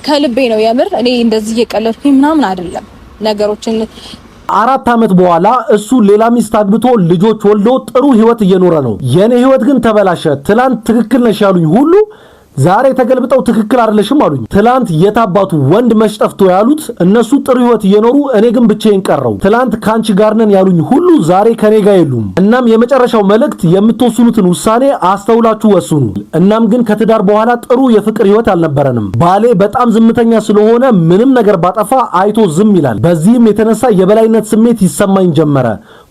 ከልቤ ነው የምር። እኔ እንደዚህ እየቀለድኩኝ ምናምን አይደለም ነገሮችን 4 ዓመት በኋላ እሱ ሌላ ሚስት አግብቶ ልጆች ወልዶ ጥሩ ህይወት እየኖረ ነው። የኔ ህይወት ግን ተበላሸ። ትላንት ትክክል ነሽ ያሉኝ ሁሉ ዛሬ ተገልብጠው ትክክል አይደለሽም አሉኝ። ትላንት የታባቱ ወንድ መሽጠፍቶ ያሉት እነሱ ጥሩ ህይወት እየኖሩ እኔ ግን ብቻዬን ቀረው። ትላንት ካንቺ ጋር ነን ያሉኝ ሁሉ ዛሬ ከኔ ጋር የሉም። እናም የመጨረሻው መልእክት የምትወስኑትን ውሳኔ አስተውላችሁ ወስኑ። እናም ግን ከትዳር በኋላ ጥሩ የፍቅር ህይወት አልነበረንም። ባሌ በጣም ዝምተኛ ስለሆነ ምንም ነገር ባጠፋ አይቶ ዝም ይላል። በዚህም የተነሳ የበላይነት ስሜት ይሰማኝ ጀመረ።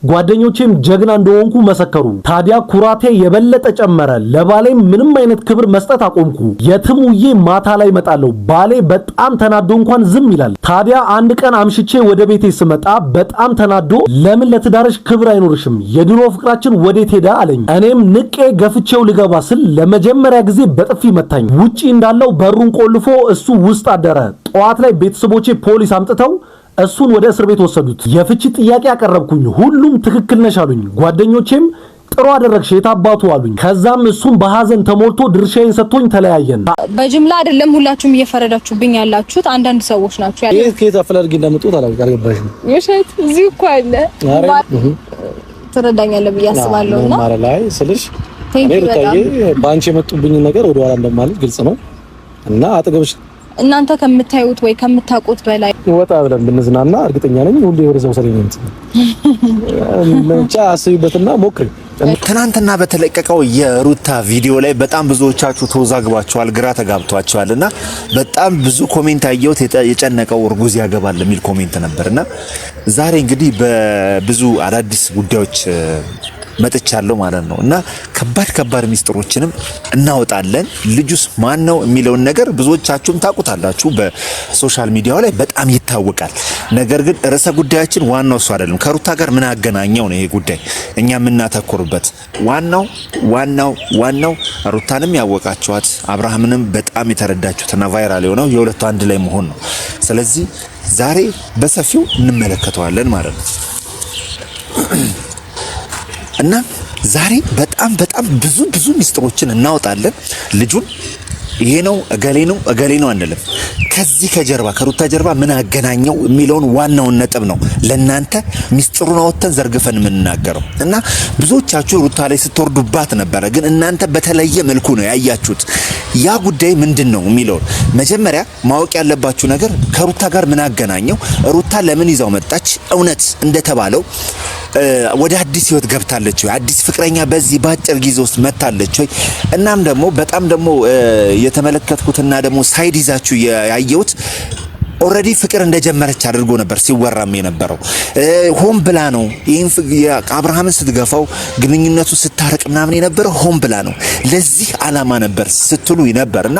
ጓደኞቼም ጀግና እንደሆንኩ መሰከሩ። ታዲያ ኩራቴ የበለጠ ጨመረ። ለባሌም ምንም አይነት ክብር መስጠት አቆምኩ። የትም ውዬ ማታ ላይ መጣለሁ። ባሌ በጣም ተናዶ እንኳን ዝም ይላል። ታዲያ አንድ ቀን አምሽቼ ወደ ቤቴ ስመጣ በጣም ተናዶ ለምን ለትዳርሽ ክብር አይኖርሽም? የድሮ ፍቅራችን ወዴት ሄደ አለኝ። እኔም ንቄ ገፍቼው ልገባ ስል ለመጀመሪያ ጊዜ በጥፊ መታኝ። ውጪ እንዳለው በሩን ቆልፎ እሱ ውስጥ አደረ። ጠዋት ላይ ቤተሰቦቼ ፖሊስ አምጥተው እሱን ወደ እስር ቤት ወሰዱት። የፍቺ ጥያቄ አቀረብኩኝ። ሁሉም ትክክል ነሽ አሉኝ። ጓደኞቼም ጥሩ አደረግሽ የታባቱ አሉኝ። ከዛም እሱም በሐዘን ተሞልቶ ድርሻዬን ሰጥቶኝ ተለያየን። በጅምላ አይደለም ሁላችሁም እየፈረዳችሁብኝ ያላችሁት አንዳንድ ሰዎች ናችሁ ያለው። ይሄ ከየት አፈላልጊ እንደመጡት አልገባሽም። ውሸት እዚህ እኮ አለ። ትረዳኛለህ ብዬ አስባለሁ። እና ማረ ላይ ስልሽ እኔ ልታዬ ባንቺ የመጡብኝ ነገር ወደ ኋላ እንደማለት ግልጽ ነው እና አጠገብሽ እናንተ ከምታዩት ወይ ከምታውቁት በላይ ወጣ ብለን ብንዝናና እርግጠኛ ነኝ ሁሉ የወረሰው ሰለኝ ነው። ለምጫ አስቢበትና ሞክሪ። ትናንትና በተለቀቀው የሩታ ቪዲዮ ላይ በጣም ብዙዎቻችሁ ተወዛግባችኋል፣ ግራ ተጋብቷችኋልና በጣም ብዙ ኮሜንት አየሁት። የጨነቀው እርጉዝ ያገባል የሚል ኮሜንት ነበርና ዛሬ እንግዲህ በብዙ አዳዲስ ጉዳዮች መጥቻለሁ ማለት ነው እና ከባድ ሚስጥሮችንም እናወጣለን። ልጁስ ማን ነው የሚለውን ነገር ብዙዎቻችሁም ታውቁታላችሁ። በሶሻል ሚዲያው ላይ በጣም ይታወቃል። ነገር ግን ርዕሰ ጉዳያችን ዋናው እሱ አይደለም። ከሩታ ጋር ምን አገናኘው ነው ይሄ ጉዳይ እኛ የምናተኩርበት። ዋናው ሩታንም ያወቃችኋት አብርሃምንም በጣም የተረዳችሁትና ቫይራል የሆነው የሁለቱ አንድ ላይ መሆን ነው። ስለዚህ ዛሬ በሰፊው እንመለከተዋለን ማለት ነው እና ዛሬ በጣም ብዙ ሚስጥሮችን እናወጣለን። ልጁን ይሄ ነው እገሌ ነው አንልም። ከዚህ ከጀርባ ከሩታ ጀርባ ምን አገናኘው የሚለውን ዋናውን ነጥብ ነው ለናንተ ሚስጥሩን አወጥተን ዘርግፈን የምንናገረው እና ብዙዎቻችሁ ሩታ ላይ ስትወርዱባት ነበረ፣ ግን እናንተ በተለየ መልኩ ነው ያያችሁት። ያ ጉዳይ ምንድነው የሚለውን መጀመሪያ ማወቅ ያለባችሁ ነገር ከሩታ ጋር ምን አገናኘው፣ ሩታ ለምን ይዛው መጣች፣ እውነት እንደተባለው ወደ አዲስ ህይወት ገብታለች ወይ፣ አዲስ ፍቅረኛ በዚህ ባጭር ጊዜ ውስጥ መታለች ወይ። እናም ደግሞ በጣም ደግሞ የተመለከትኩትና ደግሞ ሳይድ ይዛችሁ ያየሁት ኦሬዲ ፍቅር እንደጀመረች አድርጎ ነበር ሲወራም የነበረው። ሆም ብላ ነው ይሄን አብርሃምን ስትገፋው ግንኙነቱ ስታረቅ ምናምን የነበረው ሆም ብላ ነው፣ ለዚህ አላማ ነበር ስትሉ ነበርና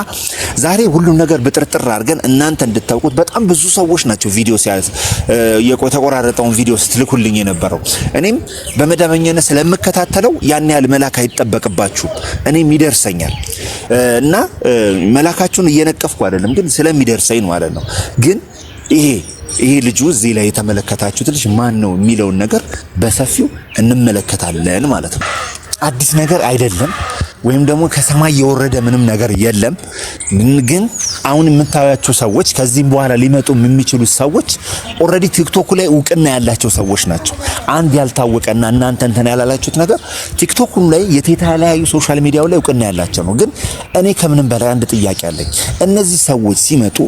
ዛሬ ሁሉም ነገር በጥርጥር አድርገን እናንተ እንድታውቁት በጣም ብዙ ሰዎች ናቸው ቪዲዮ የተቆራረጠውን ቪዲዮ ስትልኩልኝ የነበረው። እኔም በመደበኛነት ስለምከታተለው ያን ያህል መላክ አይጠበቅባችሁ፣ እኔም ይደርሰኛል እና መላካችሁን እየነቀፍኩ አይደለም፣ ግን ስለሚደርሰኝ ማለት ነው። ግን ይሄ ልጁ እዚህ ላይ የተመለከታችሁት ልጅ ማን ነው የሚለውን ነገር በሰፊው እንመለከታለን ማለት ነው። አዲስ ነገር አይደለም፣ ወይም ደግሞ ከሰማይ የወረደ ምንም ነገር የለም። ግን አሁን የምታዩአቸው ሰዎች ከዚህም በኋላ ሊመጡ የሚችሉ ሰዎች ኦሬዲ ቲክቶክ ላይ እውቅና ያላቸው ሰዎች ናቸው። አንድ ያልታወቀና እናንተ እንትን ያላላችሁት ነገር ቲክቶክ ላይ የተለያዩ ሶሻል ሚዲያው ላይ እውቅና ያላቸው ነው። ግን እኔ ከምንም በላይ አንድ ጥያቄ አለኝ። እነዚህ ሰዎች ሲመጡ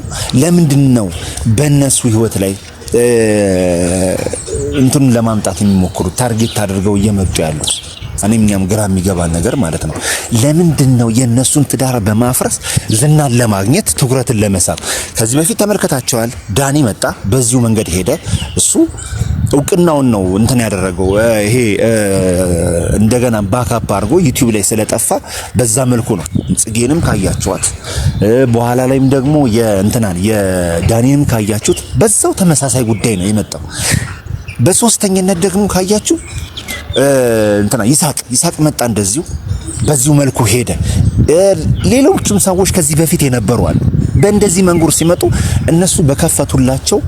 ለምንድን ነው በእነሱ ህይወት ላይ እንትን ለማምጣት የሚሞክሩት ታርጌት አድርገው እየመጡ ያሉት? እኛም ግራ የሚገባን ነገር ማለት ነው። ለምንድን ነው የነሱን ትዳር በማፍረስ ዝናን ለማግኘት ትኩረትን ለመሳብ? ከዚህ በፊት ተመልከታቸዋል። ዳኒ መጣ፣ በዚሁ መንገድ ሄደ። እሱ እውቅናውን ነው እንትን ያደረገው። ይሄ እንደገና ባካፕ አድርጎ ዩቲዩብ ላይ ስለጠፋ በዛ መልኩ ነው። ጽጌንም ካያችኋት በኋላ ላይም ደግሞ የዳኒንም ካያችሁት በዛው ተመሳሳይ ጉዳይ ነው የመጣው። በሶስተኛነት ደግሞ ካያችሁ ይሳቅ መጣ፣ እንደዚሁ በዚሁ መልኩ ሄደ። ሌሎችም ሰዎች ከዚህ በፊት የነበሩ አሉ። በእንደዚህ መንጉር ሲመጡ እነሱ በከፈቱላቸው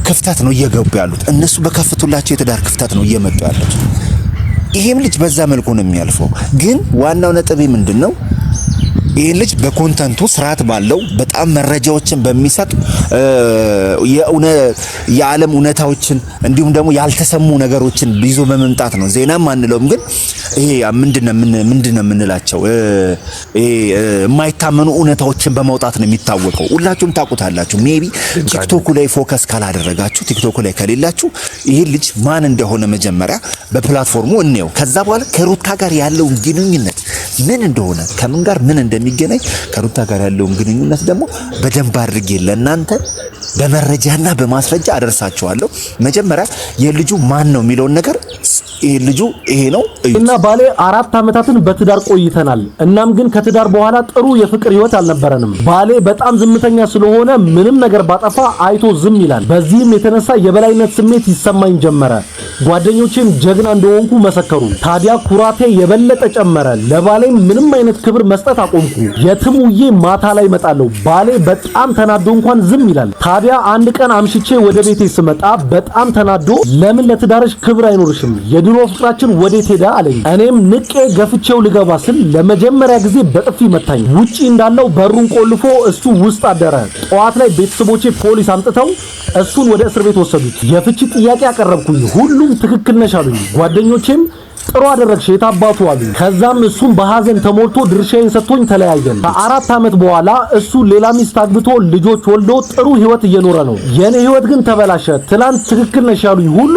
ክፍተት ነው እየገቡ ያሉት። እነሱ በከፈቱላቸው የትዳር ክፍተት ነው እየመጡ ያሉት። ይሄም ልጅ በዛ መልኩ ነው የሚያልፈው። ግን ዋናው ነጥብ ምንድነው? ይሄ ልጅ በኮንተንቱ ስርዓት ባለው በጣም መረጃዎችን በሚሰጥ የዓለም እውነታዎችን እንዲሁም ደግሞ ያልተሰሙ ነገሮችን ይዞ በመምጣት ነው። ዜናም አንለውም፣ ግን ይሄ ምንድነው የምንላቸው የማይታመኑ እውነታዎችን በማውጣት ነው የሚታወቀው። ሁላችሁም ታውቁታላችሁ። ሜቢ ቲክቶክ ላይ ፎከስ ካላደረጋችሁ፣ ቲክቶክ ላይ ከሌላችሁ ይሄ ልጅ ማን እንደሆነ መጀመሪያ በፕላትፎርሙ እንየው። ከዛ በኋላ ከሩታ ጋር ያለው ግንኙነት ምን እንደሆነ ከምን ጋር ምን እንደሚገናኝ ከሩታ ጋር ያለው ግንኙነት ደግሞ በደንብ አድርጌ ለእናንተ በመረጃና በማስረጃ አደርሳችኋለሁ። መጀመሪያ የልጁ ማን ነው የሚለውን ነገር ልጁ ይሄ ነው እና ባሌ 4 አመታትን በትዳር ቆይተናል። እናም ግን ከትዳር በኋላ ጥሩ የፍቅር ህይወት አልነበረንም። ባሌ በጣም ዝምተኛ ስለሆነ ምንም ነገር ባጠፋ አይቶ ዝም ይላል። በዚህም የተነሳ የበላይነት ስሜት ይሰማኝ ጀመረ። ጓደኞቼም ጀግና እንደሆንኩ መሰከሩ። ታዲያ ኩራቴ የበለጠ ጨመረ። ለባሌም ምንም አይነት ክብር መስጠት አቆምኩ። የትም ውዬ ማታ ላይ መጣለሁ። ባሌ በጣም ተናዶ እንኳን ዝም ይላል። ታዲያ አንድ ቀን አምሽቼ ወደ ቤቴ ስመጣ በጣም ተናዶ ለምን ለትዳርሽ ክብር አይኖርሽም? የድሮ ፍቅራችን ወዴት ሄደ አለኝ። እኔም ንቄ ገፍቼው ልገባ ስል ለመጀመሪያ ጊዜ በጥፊ መታኝ። ውጪ እንዳለው በሩን ቆልፎ እሱ ውስጥ አደረ። ጠዋት ላይ ቤተሰቦቼ ፖሊስ አምጥተው እሱን ወደ እስር ቤት ወሰዱት። የፍቺ ጥያቄ አቀረብኩኝ። ሁሉም ትክክል ነሽ አሉኝ። ጓደኞቼም ጥሩ አደረግሽ የታባቱ አሉኝ። ከዛም እሱም በሐዘን ተሞልቶ ድርሻዬን ሰጥቶኝ ተለያየን። ከ4 አመት በኋላ እሱ ሌላ ሚስት አግብቶ ልጆች ወልዶ ጥሩ ህይወት እየኖረ ነው። የኔ ህይወት ግን ተበላሸ። ትላንት ትክክል ነሽ ያሉኝ ሁሉ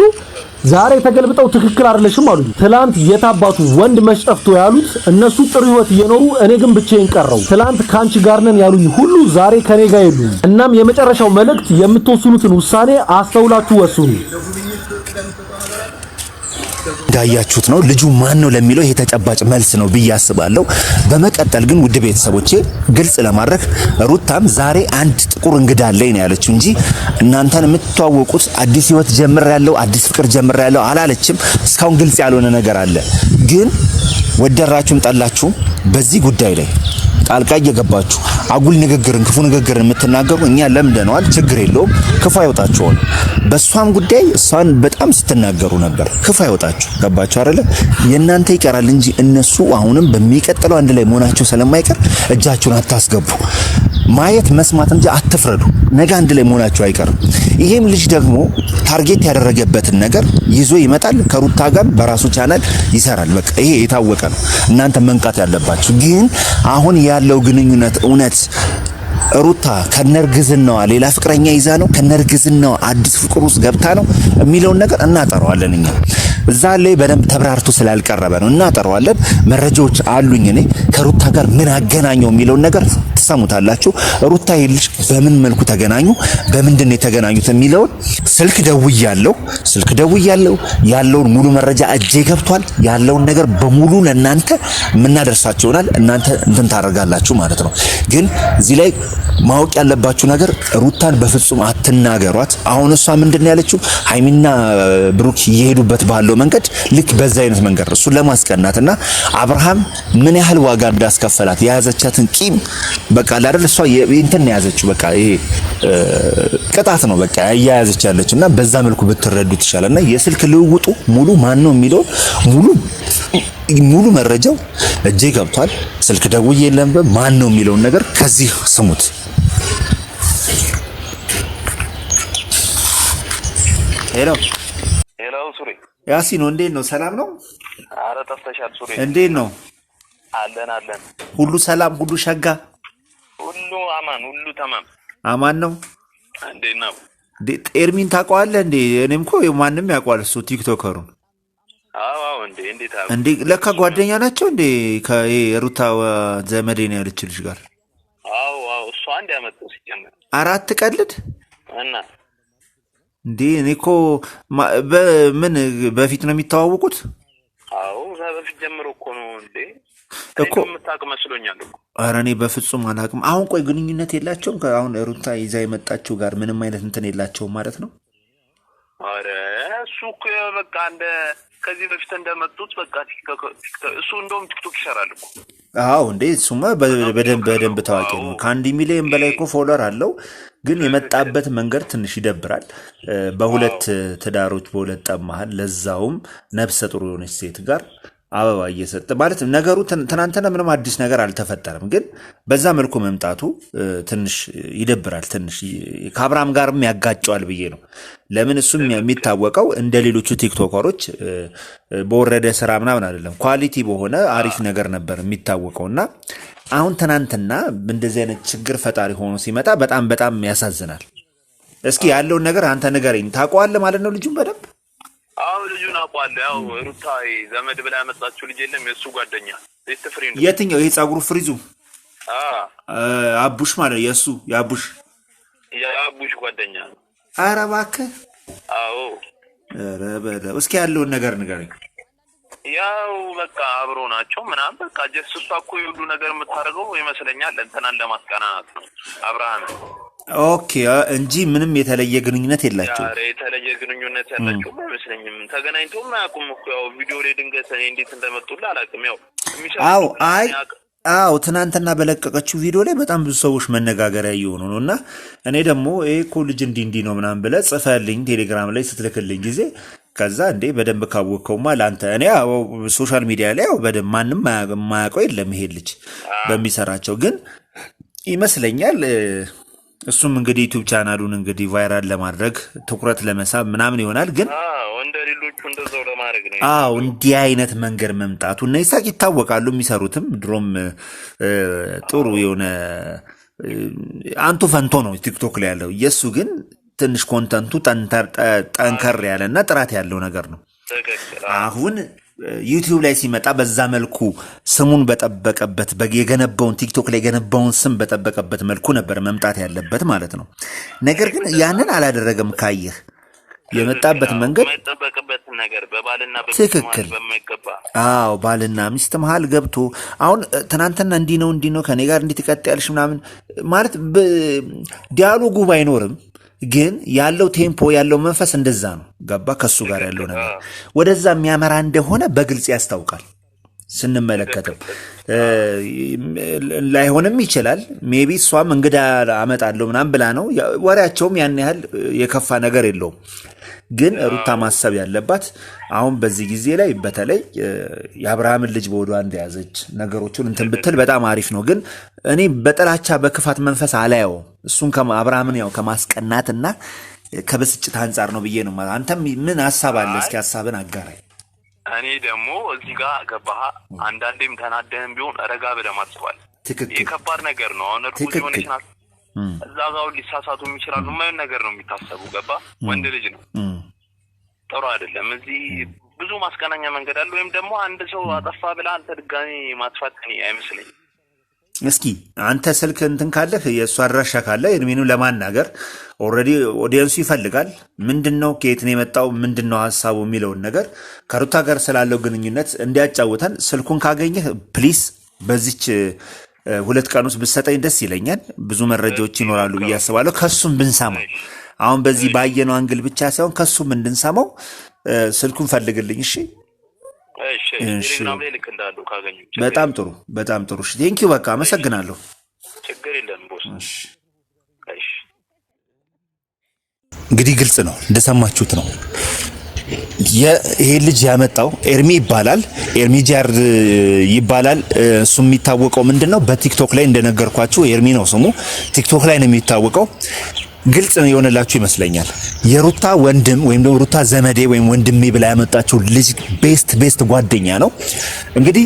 ዛሬ ተገልብጠው ትክክል አይደለሽም አሉኝ። ትላንት የታባቱ ወንድ መች ጠፍቶ ያሉት እነሱ ጥሩ ህይወት እየኖሩ እኔ ግን ብቻዬን ቀረው። ትላንት ካንቺ ጋር ነን ያሉኝ ሁሉ ዛሬ ከኔ ጋር የሉም። እናም የመጨረሻው መልእክት የምትወስኑትን ውሳኔ አስተውላችሁ ወስኑ። እንዳያችሁት ነው። ልጁ ማን ነው ለሚለው ይሄ ተጨባጭ መልስ ነው ብዬ አስባለሁ። በመቀጠል ግን ውድ ቤተሰቦቼ ግልጽ ለማድረግ ሩታም ዛሬ አንድ ጥቁር እንግዳ አለኝ ነው ያለችው እንጂ እናንተን የምትተዋወቁት አዲስ ህይወት ጀምሬያለሁ፣ አዲስ ፍቅር ጀምሬያለሁ አላለችም። እስካሁን ግልጽ ያልሆነ ነገር አለ። ግን ወደራችሁም ጠላችሁም በዚህ ጉዳይ ላይ ጣልቃ እየገባችሁ አጉል ንግግርን ክፉ ንግግርን የምትናገሩ እኛ ለምደነዋል። ችግር የለውም፣ ክፉ አይወጣችሁ። በሷም ጉዳይ እሷን በጣም ስትናገሩ ነበር። ክፉ አይወጣችሁ። ገባችሁ አይደለ? የእናንተ ይቀራል እንጂ እነሱ አሁንም በሚቀጥለው አንድ ላይ መሆናቸው ስለማይቀር እጃችሁን አታስገቡ። ማየት መስማት እንጂ አትፍረዱ። ነገ አንድ ላይ መሆናቸው አይቀርም። ይሄም ልጅ ደግሞ ታርጌት ያደረገበትን ነገር ይዞ ይመጣል። ከሩታ ጋር በራሱ ቻናል ይሰራል። በቃ ይሄ የታወቀ ነው። እናንተ መንቃት ያለባችሁ ግን አሁን ያለው ግንኙነት እውነት ሩታ ከነርግዝናዋ ሌላ ፍቅረኛ ይዛ ነው ከነርግዝናዋ አዲስ ፍቅር ውስጥ ገብታ ነው የሚለውን ነገር እናጠራዋለን። እኛ እዛ ላይ በደንብ ተብራርቶ ስላልቀረበ ነው እናጠራዋለን። መረጃዎች አሉኝ እኔ ከሩታ ጋር ምን አገናኘው የሚለውን ነገር ትሰሙታላችሁ። ሩታ ይልሽ በምን መልኩ ተገናኙ፣ በምንድን ነው የተገናኙት የሚለውን ስልክ ደውያለሁ ያለውን ሙሉ መረጃ እጄ ገብቷል። ያለውን ነገር በሙሉ ለእናንተ የምናደርሳችሁ ይሆናል። እናንተ እንትን ታደርጋላችሁ ማለት ነው። ግን እዚህ ላይ ማወቅ ያለባችሁ ነገር ሩታን በፍጹም አትናገሯት። አሁን እሷ ምንድን ነው ያለችው? ሃይሚና ብሩክ እየሄዱበት ባለው መንገድ ልክ በዛ አይነት መንገድ እሱን ለማስቀናትና አብርሃም ምን ያህል ዋጋ እንዳስከፈላት የያዘቻትን ቂም በቃ አይደል እሷ እንትን ነው ያዘችው። በቃ ይሄ ቅጣት ነው በቃ ያያዘች ያለችና በዛ መልኩ ብትረዱት ይሻላልና የስልክ ልውውጡ ሙሉ ማን ነው የሚለው ሙሉ መረጃው እጄ ገብቷል። ስልክ ደውዬ የለም ማን ነው የሚለውን ነገር ከዚህ ስሙት። ሄሎ ሱሪ ያሲን እንዴት ነው? ሰላም ነው? አረ ጠፍተሻል ሱሪ። እንዴት ነው? አለን ሁሉ ሰላም፣ ሁሉ ሸጋ፣ ሁሉ አማን፣ ሁሉ ተማም አማን ነው። እንዴት ነው? ኤርሚን ታውቀዋለህ እንዴ? እኔም እኮ ማንም ያውቀዋል እሱ ቲክቶከሩን። አዎ እንዴ ለካ ጓደኛ ናቸው እንዴ ከሩታ ዘመዴ ነው ያለች ልጅ ጋር? አዎ እሱ አንድ ያመጣው ሲጀመር አራት ቀልድ እና እንዴ እኔ እኮ በምን በፊት ነው የሚተዋወቁት? አዎ በፊት ጀምሮ እኮ ነው እንዴ እኮ የምታውቅ መስሎኛል እኮ። ኧረ እኔ በፍጹም አላውቅም። አሁን ቆይ ግንኙነት የላቸውም? አሁን ሩታ ይዛ የመጣችው ጋር ምንም አይነት እንትን የላቸውም ማለት ነው? ኧረ እሱ እኮ በቃ እንደ ከዚህ በፊት እንደመጡት በቃ ቲክቶክ እሱ እንደውም ቲክቶክ ይሰራል እኮ። አዎ እንዴ እሱማ በደንብ ታዋቂ ነው። ከ1 ሚሊዮን በላይ እኮ ፎሎወር አለው። ግን የመጣበት መንገድ ትንሽ ይደብራል። በሁለት ትዳሮች በሁለት ጠብ መሃል ለዛውም ነፍሰ ጡር የሆነች ሴት ጋር አበባ እየሰጠ ማለት ነገሩ ትናንትና ምንም አዲስ ነገር አልተፈጠረም፣ ግን በዛ መልኩ መምጣቱ ትንሽ ይደብራል። ትንሽ ከአብርሃም ጋርም ያጋጨዋል ብዬ ነው። ለምን እሱም የሚታወቀው እንደ ሌሎቹ ቲክቶከሮች በወረደ ስራ ምናምን አይደለም፣ ኳሊቲ በሆነ አሪፍ ነገር ነበር የሚታወቀውና አሁን ትናንትና እንደዚህ አይነት ችግር ፈጣሪ ሆኖ ሲመጣ በጣም ያሳዝናል። እስኪ ያለውን ነገር አንተ ንገረኝ። ታውቀዋለህ ማለት ነው ልጁን በደንብ? አዎ ልጁን አውቀዋለሁ። ያው ሩታ ዘመድ ብላ ያመጣችው ልጅ የለም የሱ ጓደኛ ቤስት ፍሬንድ። የትኛው? ይሄ ጸጉሩ ፍሪዙ? አቡሽ ማለት የአቡሽ ጓደኛ ነው። ኧረ እባክህ። አዎ። ኧረ በለው እስኪ ያለውን ነገር ንገረኝ። ያው በቃ አብሮ ናቸው ምናምን በቃ ጀስት እሷ እኮ የሁሉ ነገር የምታደርገው ይመስለኛል እንትናን ለማስቀናናት ነው አብርሃም። ኦኬ እንጂ ምንም የተለየ ግንኙነት የላቸው። ኧረ የተለየ ግንኙነት ያላቸው አይመስለኝም። ተገናኝተውም አያውቁም እኮ ያው ቪዲዮ ላይ ድንገት እኔ እንዴት እንደመጡልህ አላውቅም። ያው አዎ ትናንትና በለቀቀችው ቪዲዮ ላይ በጣም ብዙ ሰዎች መነጋገሪያ እየሆኑ ነው። እና እኔ ደግሞ ይሄ እኮ ልጅ እንዲህ ነው ምናምን ብለህ ጽፈህልኝ ቴሌግራም ላይ ስትልክልኝ ጊዜ ከዛ እንዴ በደንብ ካወቅከውማ ለአንተ እኔ ሶሻል ሚዲያ ላይ ያው በደንብ ማንም የማያውቀው የለም ይሄ ልጅ በሚሰራቸው ግን ይመስለኛል። እሱም እንግዲህ ዩቲዩብ ቻናሉን እንግዲህ ቫይራል ለማድረግ ትኩረት ለመሳብ ምናምን ይሆናል። ግን እንደ ሌሎቹ እንደዛው ለማድረግ ነው። እንዲህ አይነት መንገድ መምጣቱ እና ይሳቅ ይታወቃሉ። የሚሰሩትም ድሮም ጥሩ የሆነ አንቱ ፈንቶ ነው ቲክቶክ ላይ ያለው። የሱ ግን ትንሽ ኮንተንቱ ጠንከር ያለና ጥራት ያለው ነገር ነው። አሁን ዩቲዩብ ላይ ሲመጣ በዛ መልኩ ስሙን በጠበቀበት የገነባውን ቲክቶክ ላይ የገነባውን ስም በጠበቀበት መልኩ ነበር መምጣት ያለበት ማለት ነው። ነገር ግን ያንን አላደረገም። ካየህ የመጣበት መንገድ የማይጠበቅበት ነገር በባልና ትክክል። ባልና ሚስት መሃል ገብቶ አሁን ትናንትና እንዲህ ነው ከኔ ጋር እንዲህ ትቀጥያለሽ ምናምን ማለት ዲያሎጉ ባይኖርም ግን ያለው ቴምፖ ያለው መንፈስ እንደዛ ነው። ገባ? ከሱ ጋር ያለው ነገር ወደዛ የሚያመራ እንደሆነ በግልጽ ያስታውቃል። ስንመለከተው ላይሆንም ይችላል። ሜቢ እሷም እንግዳ አመጣለሁ ምናምን ብላ ነው። ወሬያቸውም ያን ያህል የከፋ ነገር የለውም። ግን ሩታ ማሰብ ያለባት አሁን በዚህ ጊዜ ላይ በተለይ የአብርሃምን ልጅ በወዷ እንደያዘች ነገሮቹን እንትን ብትል በጣም አሪፍ ነው። ግን እኔ በጥላቻ በክፋት መንፈስ አላየው እሱን አብርሃምን ያው ከማስቀናትና ከብስጭት አንጻር ነው ብዬ ነው። አንተም ምን ሐሳብ አለ? እስኪ ሐሳብን አጋራኝ። እኔ ደግሞ እዚህ ጋር ገባህ አንዳንዴም ተናደህም ቢሆን ረጋ ብለህ ማስባል ትክክል። ከባድ ነገር ነው። አሁን እርጉዝ የሆነች ናት። እዛ ጋር ሊሳሳቱ የሚችላሉ። የማይሆን ነገር ነው የሚታሰቡ። ገባ? ወንድ ልጅ ነው። ጥሩ አይደለም። እዚህ ብዙ ማስቀናኛ መንገድ አለ። ወይም ደግሞ አንድ ሰው አጠፋ ብለህ አንተ ድጋሚ ማጥፋት አይመስለኝም። እስኪ አንተ ስልክ እንትን ካለህ የእሱ አድራሻ ካለ ኤርሚኑ ለማናገር ኦልሬዲ ኦዲየንሱ ይፈልጋል። ምንድነው ከየት ነው የመጣው ምንድነው ሐሳቡ የሚለውን ነገር ከሩታ ጋር ስላለው ግንኙነት እንዲያጫውተን ስልኩን ካገኘህ ፕሊስ በዚች 2 ቀን ውስጥ ብትሰጠኝ ደስ ይለኛል። ብዙ መረጃዎች ይኖራሉ ብዬ አስባለሁ። ከሱም ብንሰማ አሁን በዚህ ባየነው አንግል ብቻ ሳይሆን ከሱም እንድንሰማው ስልኩን ፈልግልኝ። እሺ በጣም ጥሩ። እሺ ቴንኪው። በቃ አመሰግናለሁ። ችግር የለም ቦስ። እንግዲህ ግልጽ ነው እንደሰማችሁት ነው። ይሄ ልጅ ያመጣው ኤርሚ ይባላል። ኤርሚ ጃር ይባላል። እሱ የሚታወቀው ምንድነው በቲክቶክ ላይ እንደነገርኳችሁ ኤርሚ ነው ስሙ። ቲክቶክ ላይ ነው የሚታወቀው። ግልጽ ነው የሆነላችሁ ይመስለኛል። የሩታ ወንድም ወይም ደግሞ ሩታ ዘመዴ ወይም ወንድሜ ብላ ያመጣችው ልጅ ቤስት ጓደኛ ነው። እንግዲህ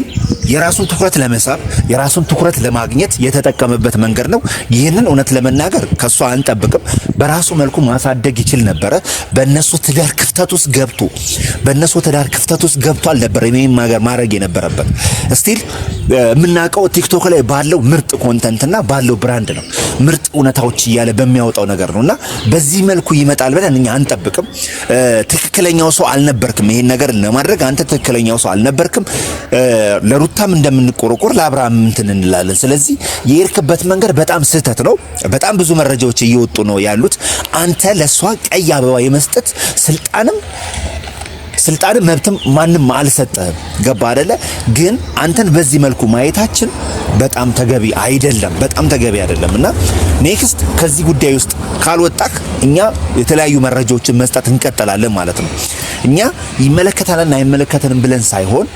የራሱን ትኩረት ለመሳብ የራሱን ትኩረት ለማግኘት የተጠቀመበት መንገድ ነው። ይህንን እውነት ለመናገር ከሷ አንጠብቅም። በራሱ መልኩ ማሳደግ ይችል ነበረ። በእነሱ ትዳር ክፍተት ውስጥ ገብቶ አልነበረ ይሄን ማድረግ የነበረበት። ስቲል የምናውቀው ቲክቶክ ላይ ባለው ምርጥ ኮንተንትና ባለው ብራንድ ነው። ምርጥ እውነታዎች እያለ በሚያወጣው ነገር ነውና በዚህ መልኩ ይመጣል ብለን እኛ አንጠብቅም። ትክክለኛው ሰው አልነበርክም። ይሄን ነገር ለማድረግ አንተ ትክክለኛው ሰው አልነበርክም። ለሩታም እንደምንቆረቆር ለአብርሃም እንትን እንላለን። ስለዚህ የሄድክበት መንገድ በጣም ስህተት ነው። በጣም ብዙ መረጃዎች እየወጡ ነው ያሉት። አንተ ለሷ ቀይ አበባ የመስጠት ስልጣን መብትም ማንም አልሰጠህም። ገባ አይደለ? ግን አንተን በዚህ መልኩ ማየታችን በጣም ተገቢ አይደለም እና ኔክስት ከዚህ ጉዳይ ውስጥ ካልወጣክ እኛ የተለያዩ መረጃዎችን መስጠት እንቀጥላለን ማለት ነው። እኛ ይመለከታልና አይመለከተንም ብለን ሳይሆን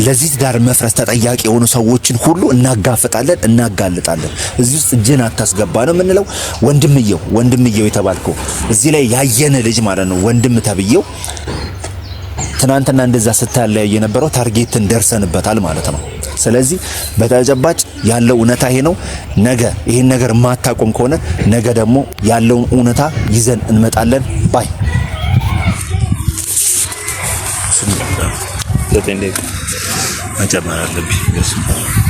ለዚህ ትዳር መፍረስ ተጠያቂ የሆኑ ሰዎችን ሁሉ እናጋፍጣለን፣ እናጋልጣለን። እዚህ ውስጥ እጅን አታስገባ ነው የምንለው። ወንድምየው የተባልከው እዚህ ላይ ያየነ ልጅ ማለት ነው። ወንድም ተብየው ትናንትና እንደዛ ስታለያይ የነበረው ታርጌትን ደርሰንበታል ማለት ነው። ስለዚህ በተጨባጭ ያለው እውነታ ይሄ ነው። ነገ ይሄን ነገር ማታቆም ከሆነ ነገ ደግሞ ያለውን እውነታ ይዘን እንመጣለን ባይ መጨመር አለብኝ።